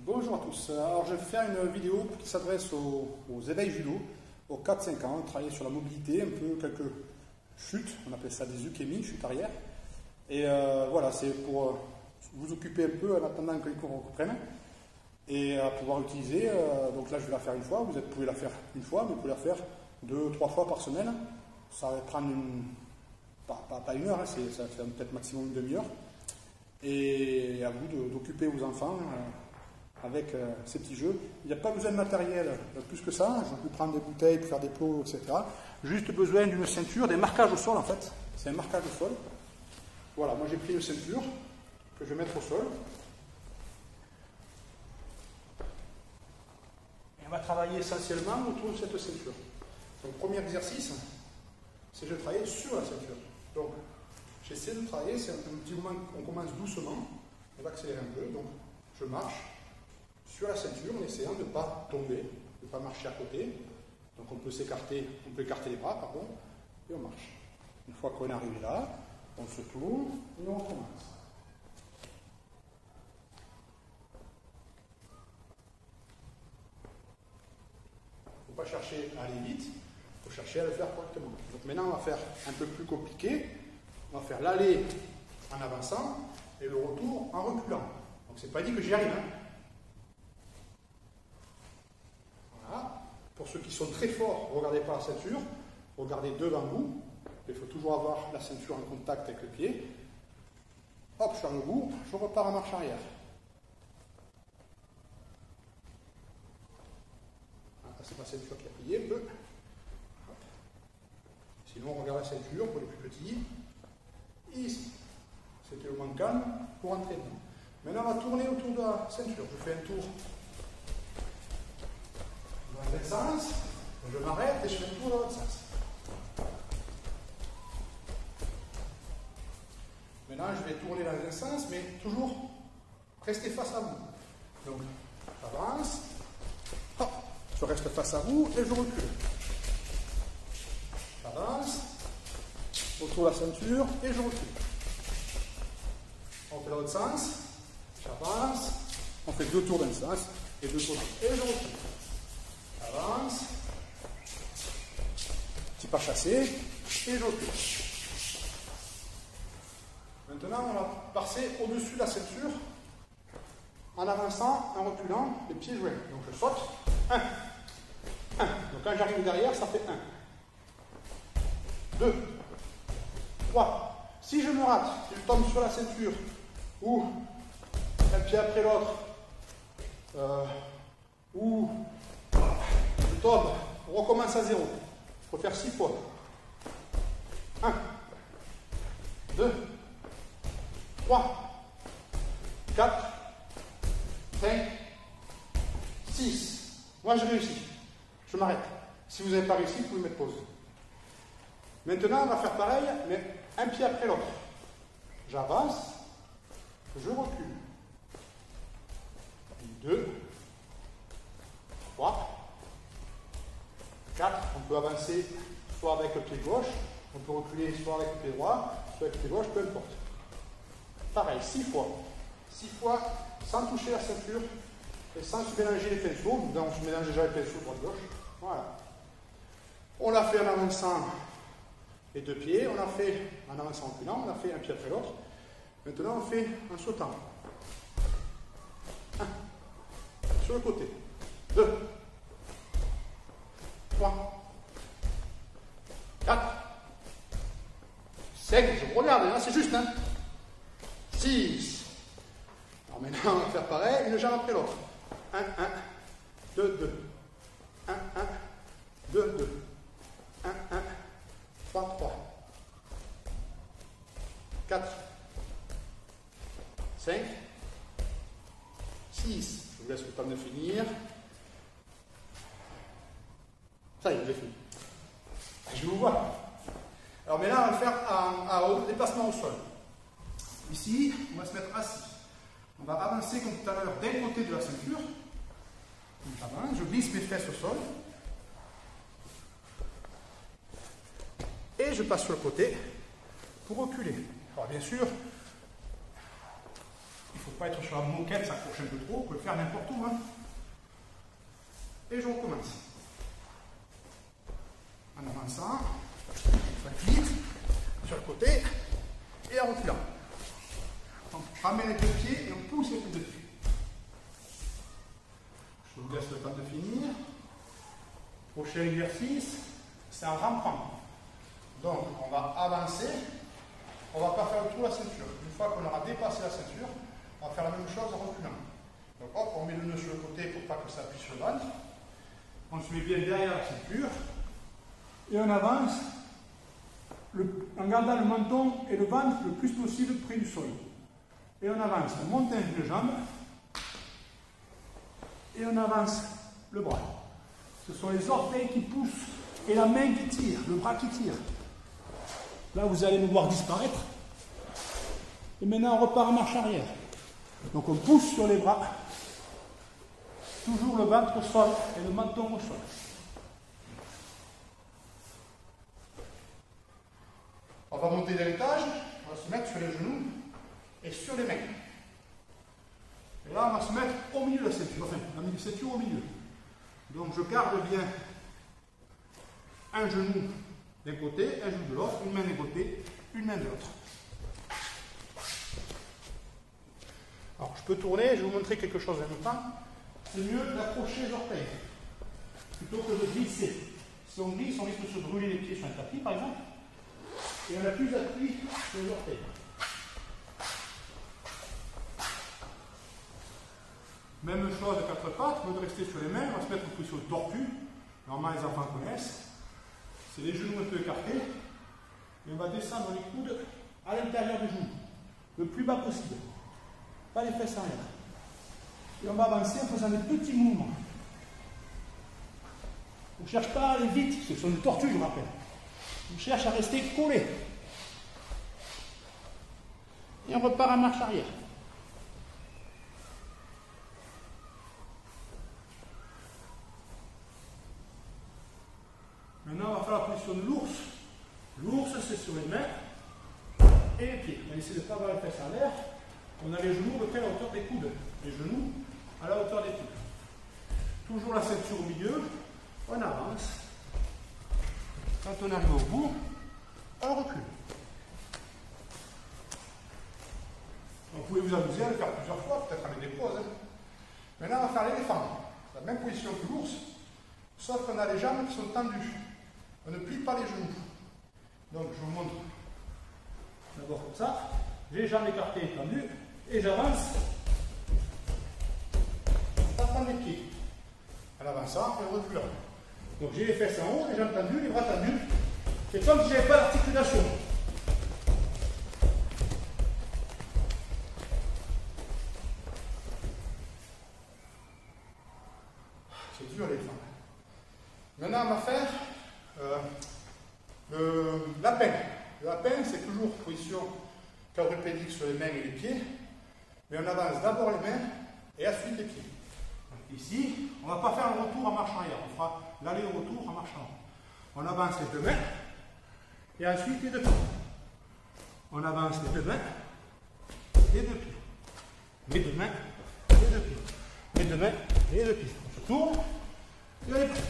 Bonjour à tous. Alors je vais faire une vidéo qui s'adresse aux éveils judo, aux 4-5 ans, travailler sur la mobilité, un peu quelques chutes, on appelle ça des ukemi, chutes arrière. Et voilà, c'est pour vous occuper un peu en attendant que les cours reprennent et à pouvoir utiliser. Donc là je vais la faire une fois, vous pouvez la faire une fois, mais vous pouvez la faire 2-3 fois par semaine. Ça va prendre pas une heure, hein, ça va faire peut-être maximum une demi-heure. Et à vous d'occuper vos enfants avec ces petits jeux. Il n'y a pas besoin de matériel plus que ça. Je peux prendre des bouteilles pour faire des plots, etc. Juste besoin d'une ceinture, des marquages au sol en fait. C'est un marquage au sol. Voilà, moi j'ai pris une ceinture que je vais mettre au sol. Et on va travailler essentiellement autour de cette ceinture. Donc premier exercice, c'est de travailler sur la ceinture. Donc j'essaie de travailler, c'est un petit moment, on commence doucement, on va accélérer un peu, donc je marche sur la ceinture en essayant de ne pas tomber, de ne pas marcher à côté. Donc on peut s'écarter, on peut écarter les bras, pardon, et on marche. Une fois qu'on est arrivé là, on se tourne et on recommence. Il ne faut pas chercher à aller vite, il faut chercher à le faire correctement. Donc maintenant on va faire un peu plus compliqué. On va faire l'aller en avançant et le retour en reculant. Donc c'est pas dit que j'y arrive. Hein. Voilà. Pour ceux qui sont très forts, regardez pas la ceinture, regardez devant vous. Il faut toujours avoir la ceinture en contact avec le pied. Hop, je suis le bout, je repars en marche arrière. Voilà, c'est ma ceinture qui a plié un peu. Hop. Sinon, on regarde la ceinture pour les plus petits. Ici, c'était le manquant pour entrer dedans. Maintenant, on va tourner autour de la ceinture. Je fais un tour dans un sens, je m'arrête et je fais un tour dans l'autre sens. Maintenant, je vais tourner dans un sens, mais toujours rester face à vous. Donc, j'avance, hop, je reste face à vous et je recule. J'avance. Autour de la ceinture et je recule. On fait l'autre sens, j'avance, on fait 2 tours d'un sens et 2 tours et je recule. J'avance, petit pas chassé et je recule. Maintenant on va passer au-dessus de la ceinture en avançant, en reculant, les pieds joints. Donc je saute, 1, 1. Donc quand j'arrive derrière, ça fait 1, 2, 3. Si je me rate, si je tombe sur la ceinture, ou un pied après l'autre, ou je tombe, on recommence à 0. Il faut faire 6 fois. 1, 2, 3, 4, 5, 6. Moi j'ai réussi. Je m'arrête. Si vous n'avez pas réussi, vous pouvez mettre pause. Maintenant, on va faire pareil, mais un pied après l'autre. J'avance, je recule. 2, 3, 4. On peut avancer soit avec le pied gauche, on peut reculer soit avec le pied droit, soit avec le pied gauche, peu importe. Pareil, 6 fois. 6 fois sans toucher la ceinture et sans se mélanger les pinceaux. Donc, on se mélange déjà les pinceaux droite-gauche. Voilà. On l'a fait en avançant. Les 2 pieds, on a fait en avançant en reculant, on a fait un pied après l'autre. Maintenant, on fait en sautant. 1, sur le côté. 2, 3, 4, 5, je regarde, là c'est juste, hein. 6. Alors maintenant, on va faire pareil, une jambe après l'autre. 1, 1, 2, 2. 1, 1, 2, 2. 1, 1. 3, 3, 4, 5, 6. Je vous laisse le temps de finir. Ça y est, j'ai fini. Je vous vois. Alors maintenant, on va le faire au déplacement au sol. Ici, on va se mettre assis. On va avancer comme tout à l'heure d'un côté de la ceinture. Je glisse mes fesses au sol. Et je passe sur le côté pour reculer. Alors bien sûr, il faut pas être sur la moquette, ça accroche un peu trop, vous pouvez le faire n'importe où. Hein. Et je recommence. En avançant, ça clique sur le côté et en reculant. On ramène les deux pieds et on pousse les deux pieds. Je vous laisse le temps de finir. Prochain exercice, c'est en rampant. Donc, on va avancer. On ne va pas faire le tour de la ceinture. Une fois qu'on aura dépassé la ceinture, on va faire la même chose en reculant. Donc, hop, on met le nœud sur le côté pour pas que ça appuie sur le ventre. On se met bien derrière la ceinture. Et on avance en gardant le menton et le ventre le plus possible près du sol. Et on avance, on monte les jambes. Et on avance le bras. Ce sont les orteils qui poussent et la main qui tire, le bras qui tire. Là, vous allez me voir disparaître. Et maintenant, on repart en marche arrière. Donc, on pousse sur les bras. Toujours le ventre au sol et le menton au sol. On va monter d'un étage. On va se mettre sur les genoux et sur les mains. Et là, on va se mettre au milieu de la ceinture. Enfin, la ceinture au milieu. Donc, je garde bien un genou d'un côté, un genou de l'autre, une main d'un côté, une main de l'autre. Alors, je peux tourner, je vais vous montrer quelque chose en même temps. C'est mieux d'accrocher les orteils plutôt que de glisser. Si on glisse, on risque de se brûler les pieds sur un tapis, par exemple. Et on a plus d'appui sur les orteils. Même chose à quatre pattes, au lieu de rester sur les mains, on va se mettre en position tortue. Normalement, les enfants connaissent. C'est les genoux un peu écartés. Et on va descendre les coudes à l'intérieur des genoux, le plus bas possible. Pas les fesses en l'air. Et on va avancer en faisant des petits mouvements. On ne cherche pas à aller vite, ce sont des tortues, je rappelle. On cherche à rester collé. Et on repart en marche arrière. Maintenant, on va faire la position de l'ours. L'ours, c'est sur les mains et les pieds. On va essayer de ne pas avoir les fesses en l'air. On a les genoux à la hauteur des coudes. Les genoux à la hauteur des coudes. Toujours la ceinture au milieu. On avance. Quand on arrive au bout, on recule. Vous pouvez vous amuser à le faire plusieurs fois, peut-être avec des pauses. Maintenant, on va faire l'éléphant. La même position que l'ours, sauf qu'on a les jambes qui sont tendues. On ne plie pas les genoux. Donc, je vous montre d'abord comme ça. J'ai les jambes écartées et tendues. Et j'avance. Pas prendre les pieds. En avançant et en reculant. Donc, j'ai les fesses en haut, les jambes tendues, les bras tendus. C'est comme si je n'avais pas d'articulation. C'est dur, les femmes. Maintenant, on va faire le lapin. Le lapin, c'est toujours position quadrupédique sur les mains et les pieds. Mais on avance d'abord les mains et ensuite les pieds. Donc ici, on ne va pas faire le retour en marche arrière. On fera l'aller au retour en marche avant. On avance les deux mains et ensuite les deux pieds. On avance les deux mains et deux pieds. Les deux mains et deux pieds. Les deux mains et deux pieds. On se tourne et on est prêt.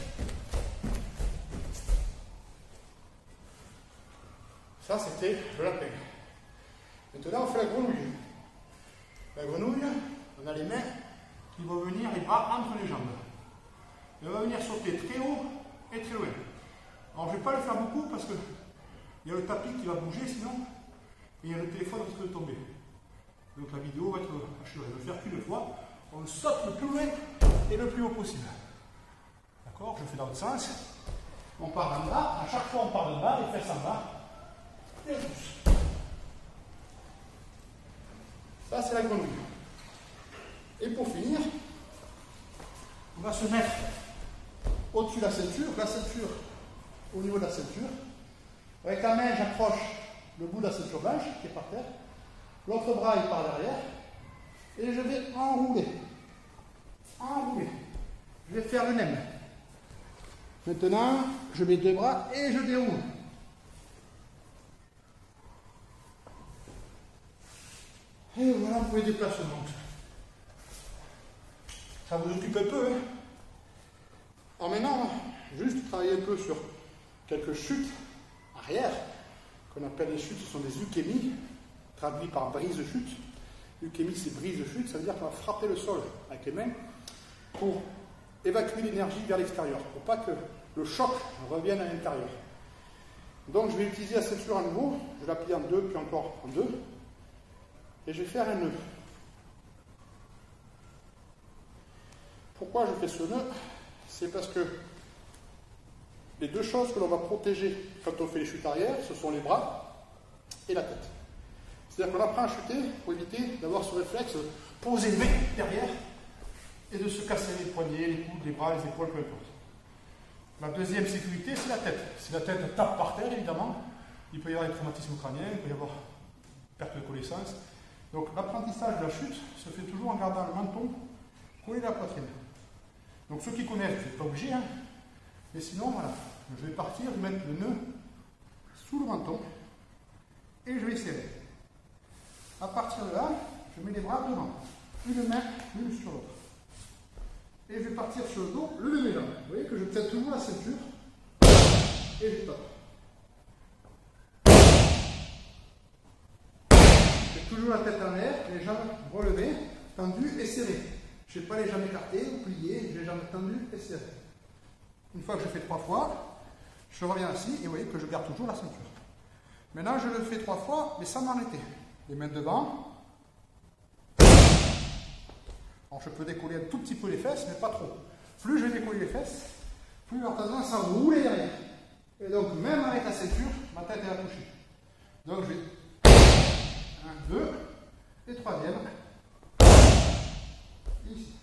Ça, c'était le lapin. Maintenant, on fait la grenouille. La grenouille, on a les mains qui vont venir, les bras entre les jambes. Et on va venir sauter très haut et très loin. Alors, je ne vais pas le faire beaucoup parce qu'il y a le tapis qui va bouger sinon, et il y a le téléphone qui risque de tomber. Donc, la vidéo va être hachée. Je vais le faire qu'une fois. On saute le plus loin et le plus haut possible. D'accord? Je fais dans l'autre sens. On part en bas. À chaque fois, on part en bas, les fesses en bas. Et on pousse. Ça, c'est la grenouille. Et pour finir, on va se mettre au-dessus de la ceinture au niveau de la ceinture. Avec la main, j'accroche le bout de la ceinture blanche qui est par terre. L'autre bras est par derrière. Et je vais enrouler. Enrouler. Je vais faire le nem. Maintenant, je mets deux bras et je déroule. Et voilà pour les déplacements. Ça vous occupe un peu. Hein. Alors maintenant, juste travailler un peu sur quelques chutes arrière, qu'on appelle les chutes, ce sont des ukemi, traduit par brise-chute. Ukemi, c'est brise-chute, ça veut dire qu'on va frapper le sol avec les mains pour évacuer l'énergie vers l'extérieur, pour pas que le choc revienne à l'intérieur. Donc je vais utiliser la ceinture à nouveau, je vais la plier en deux, puis encore en deux, et je vais faire un nœud. Pourquoi je fais ce nœud? C'est parce que les deux choses que l'on va protéger quand on fait les chutes arrière, ce sont les bras et la tête. C'est-à-dire qu'on apprend à chuter pour éviter d'avoir ce réflexe de poser les mains derrière et de se casser les poignets, les coudes, les bras, les épaules, peu importe. La deuxième sécurité, c'est la tête. Si la tête tape par terre, évidemment, il peut y avoir des traumatismes crâniens, il peut y avoir perte de connaissance. Donc l'apprentissage de la chute se fait toujours en gardant le menton collé à la poitrine. Donc ceux qui connaissent, vous n'êtes pas obligés, hein, mais sinon, voilà, je vais partir, je vais mettre le nœud sous le menton et je vais serrer. À partir de là, je mets les bras devant, une main, l'une sur l'autre. Et je vais partir sur le dos, lever mes jambes. Vous voyez que je tiens toujours la ceinture et je tape. J'ai toujours la tête en l'air, les jambes relevées, tendues et serrées. Je n'ai pas les jambes écartées ou pliées, j'ai les jambes tendues et serrées. Une fois que je fais 3 fois, je reviens assis et vous voyez que je garde toujours la ceinture. Maintenant, je le fais 3 fois, mais sans m'arrêter. Les mains devant. Alors, je peux décoller un tout petit peu les fesses, mais pas trop. Plus je vais décoller les fesses, plus il va avoir tendance à rouler derrière. Et donc, même avec la ceinture, ma tête est attouchée. Donc, je vais 1, 2, et troisième. Ici.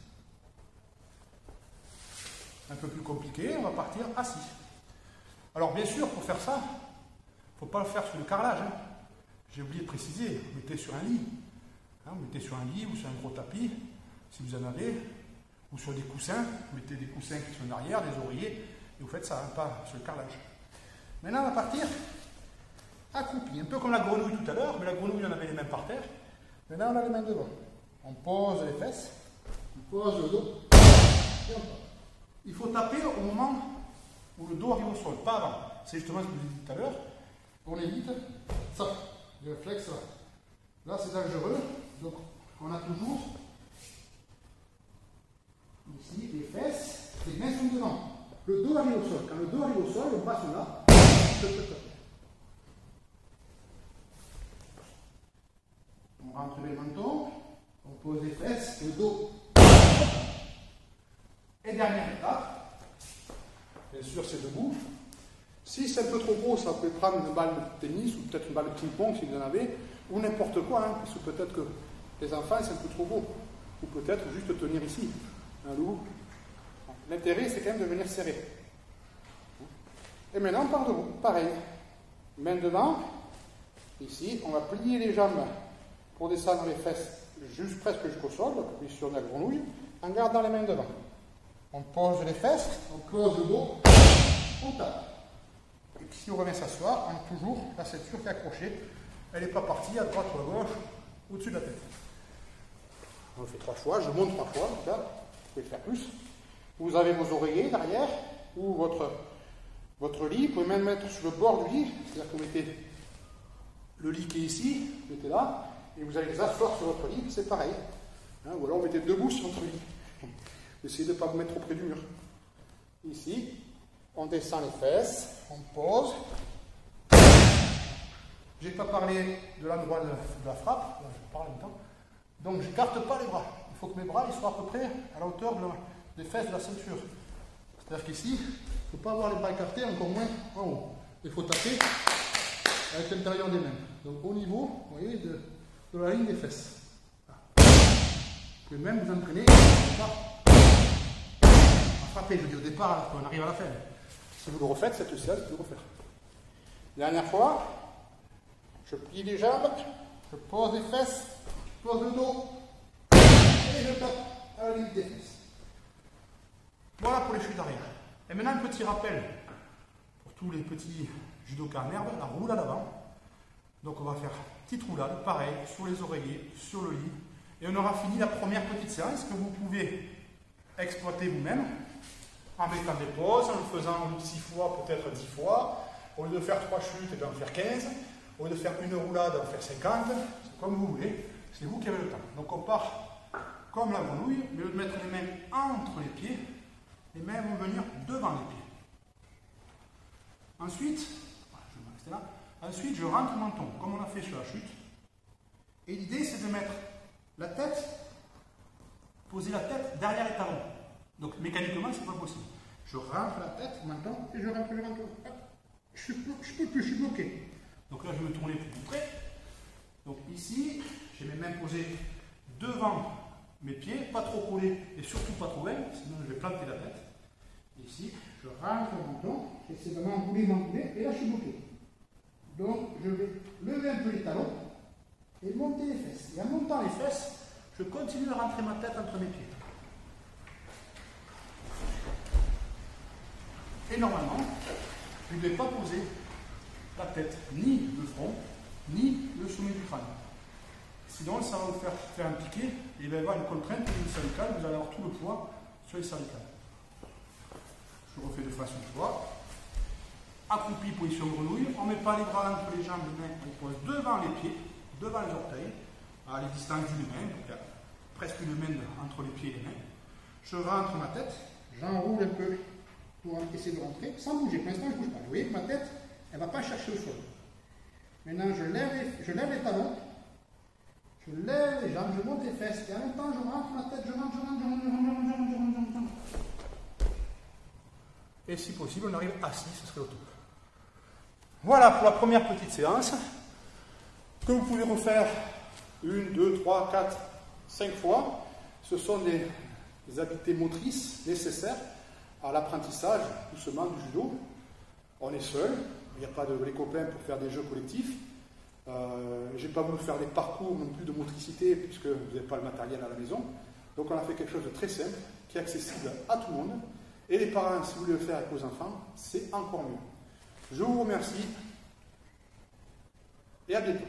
Un peu plus compliqué, on va partir assis. Alors bien sûr, pour faire ça, il ne faut pas le faire sur le carrelage. Hein. J'ai oublié de préciser, vous mettez sur un lit. Hein, vous mettez sur un lit ou sur un gros tapis, si vous en avez, ou sur des coussins. Vous mettez des coussins qui sont en arrière, des oreillers, et vous faites ça, hein, pas sur le carrelage. Maintenant, on va partir accroupi, un peu comme la grenouille tout à l'heure, mais la grenouille, on avait les mains par terre. Maintenant, on a les mains devant. On pose les fesses. On pose le dos. Et on tape. Il faut taper au moment où le dos arrive au sol, pas avant. C'est justement ce que je vous ai dit tout à l'heure. On évite ça, le réflexe là. Là, c'est dangereux. Donc, on a toujours ici les fesses, les mains sont devant. Le dos arrive au sol. Quand le dos arrive au sol, les bras sont là. Je peux taper. On rentre les mentons. On pose les fesses, le dos. Et dernière étape, bien sûr c'est debout. Si c'est un peu trop gros, ça peut prendre une balle de tennis ou peut-être une balle de ping-pong si vous en avez, ou n'importe quoi, hein, parce que peut-être que les enfants c'est un peu trop gros. Ou peut-être juste tenir ici, un loup. L'intérêt c'est quand même de venir serrer. Et maintenant on part debout, pareil. Main devant, ici, on va plier les jambes pour descendre les fesses juste presque jusqu'au sol, donc position de la grenouille, en gardant les mains devant. On pose les fesses, on pose le dos, on tape. Et puis si on revient s'asseoir, on a toujours la ceinture qui est accrochée. Elle n'est pas partie à droite ou à gauche, au-dessus de la tête. On le fait 3 fois, je monte 3 fois, là, vous pouvez le faire plus. Vous avez vos oreillers derrière, ou votre lit, vous pouvez même mettre sur le bord du lit, c'est-à-dire que vous mettez le lit qui est ici, vous mettez là, et vous allez les asseoir sur votre lit, c'est pareil. Hein, ou alors vous mettez debout sur votre lit. Essayez de ne pas vous mettre trop près du mur. Ici, on descend les fesses, on pose. Je n'ai pas parlé de l'endroit de la frappe, là je parle en même temps. Donc je n'écarte pas les bras. Il faut que mes bras ils soient à peu près à la hauteur des fesses de la ceinture. C'est-à-dire qu'ici, il ne faut pas avoir les bras écartés, encore moins en haut. Il faut taper avec l'intérieur des mains. Donc au niveau, vous voyez, de la ligne des fesses. Vous pouvez même vous entraîner à frapper, je dis au départ, quand on arrive à la fin. Si vous le refaites, cette séance, vous pouvez le refaire. Dernière fois, je plie les jambes, je pose les fesses, je pose le dos, et je tape à la limite des fesses. Voilà pour les chutes arrière. Et maintenant, un petit rappel pour tous les petits judokas en herbe, la roule à l'avant. Donc on va faire petite roulade, pareil, sur les oreillers, sur le lit. Et on aura fini la première petite séance que vous pouvez exploiter vous-même en mettant des pauses, en le faisant 6 fois, peut-être 10 fois. Au lieu de faire 3 chutes, et d'en faire 15. Au lieu de faire une roulade, en faire 50. C'est comme vous voulez. C'est vous qui avez le temps. Donc on part comme la grenouille, mais au lieu de mettre les mains entre les pieds, les mains vont venir devant les pieds. Ensuite, je vais rester là. Ensuite, je rentre mon menton, comme on a fait sur la chute. Et l'idée, c'est de mettre la tête, poser la tête derrière les talons. Donc mécaniquement, c'est pas possible. Je rentre la tête, menton, et je rentre le menton. Hop. Je peux plus, je suis bloqué. Donc là, je vais me tourner pour vous montrer. Donc ici, j'ai mes mains posées devant mes pieds, pas trop collés et surtout pas trop loin, sinon je vais planter la tête. Ici, je rentre le menton, j'essaie de m'enrouler, et là je suis bloqué. Donc je vais lever un peu les talons et monter les fesses. Et en montant les fesses, je continue à rentrer ma tête entre mes pieds. Et normalement, je ne vais pas poser la tête, ni le front, ni le sommet du crâne. Sinon, ça va vous faire un piqué et il va y avoir une contrainte au niveau cervical, vous allez avoir tout le poids sur les cervicales. Je refais de façon fois. Accroupi, position grenouille. On ne met pas les bras entre les jambes, les mains, on les pose devant les pieds, devant les orteils, à la distance d'une main, donc il y a presque une main entre les pieds et les mains. Je rentre ma tête, j'enroule un peu pour essayer de rentrer, sans bouger. Pour l'instant, je ne bouge pas. Vous voyez que ma tête, elle ne va pas chercher le sol. Maintenant, je lève les talons. Je lève les jambes, je monte les fesses, et en même temps, je rentre ma tête, je rentre. Et si possible, on arrive assis, ce serait le top. Voilà pour la première petite séance, que vous pouvez refaire 1, 2, 3, 4, 5 fois. Ce sont des habiletés motrices nécessaires à l'apprentissage, doucement, du judo. On est seul, il n'y a pas de les copains pour faire des jeux collectifs. Je n'ai pas voulu faire des parcours non plus de motricité puisque vous n'avez pas le matériel à la maison. Donc on a fait quelque chose de très simple, qui est accessible à tout le monde. Et les parents, si vous voulez le faire avec vos enfants, c'est encore mieux. Je vous remercie et à bientôt.